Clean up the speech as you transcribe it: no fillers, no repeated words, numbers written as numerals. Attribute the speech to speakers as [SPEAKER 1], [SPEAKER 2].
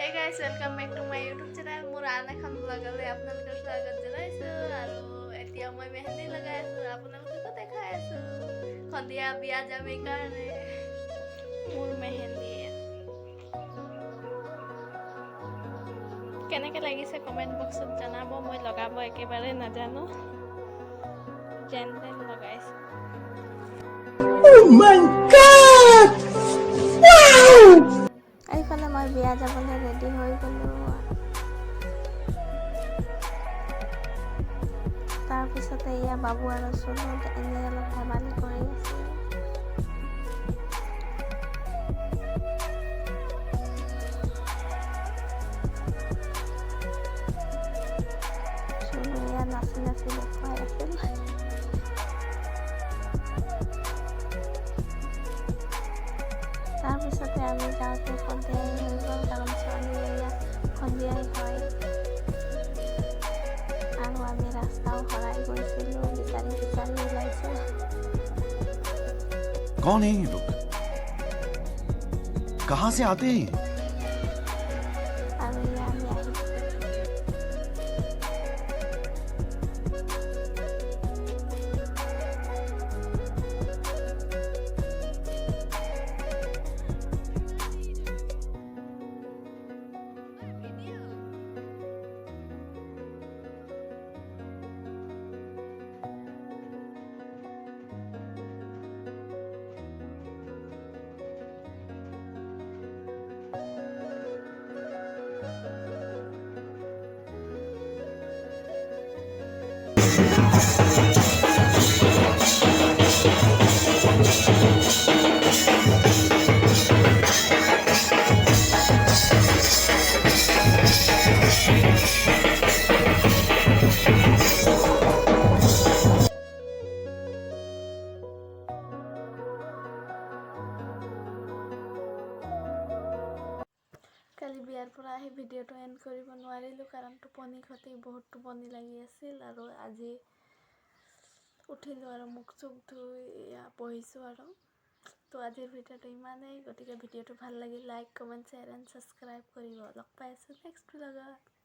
[SPEAKER 1] Hey guys, welcome back to my YouTube channel. মোৰ আন এখন ব্লগলৈ আপোনালোকৰ স্বাগত জনাইছো আৰু এতিয়া মই মেহেন্দি লগাই আছো আপোনালোককো দেখাই আছো সন্ধিয়া বিয়া যাম কাৰণে মোৰ মেহেন্দি কেনেকৈ লাগিছে কমেন্ট বক্সত জনাব মই লগাব একেবাৰে নাজানো যেন তেন লগাইছো Oh my god! Wow! এইফালে মই বিয়া যাবলৈ ৰেডি হৈ গ'লো তাৰপিছতে এয়া বাবু আৰু চুনুত এনেই অলপ ধেমালি কৰি আছে চুনু এয়া নাচি নাচি দেখুৱাই আছিল তাৰপিছতে আমি যাওঁতে সন্ধিয়াই হৈ গ'ল কাৰণ ছোৱালী এয়া সন্ধিয়াই হয় আৰু আমি ৰাস্তাও হৰাই গৈছিলোঁ বিচাৰি বিচাৰি ওলাইছোঁ
[SPEAKER 2] कौन है ये लोग कहाँ से आते हैं
[SPEAKER 1] আৰু এয়া আমি আহিছোঁ কালি বিয়াৰ পৰা আহি ভিডিঅ'টো এণ্ড কৰিব নোৱাৰিলোঁ কাৰণ টোপনি খতি বহুত টোপনি লাগি আছিল আৰু আজি উঠিলোঁ আৰু মুখ চুখ ধুই বহিছোঁ আৰু তো আজিৰ ভিডিঅ'টো ইমানেই গতিকে ভিডিঅ'টো ভাল লাগিল like comment share and subscribe কৰিব লগ পাই আছোঁ নেক্সট ব্লগত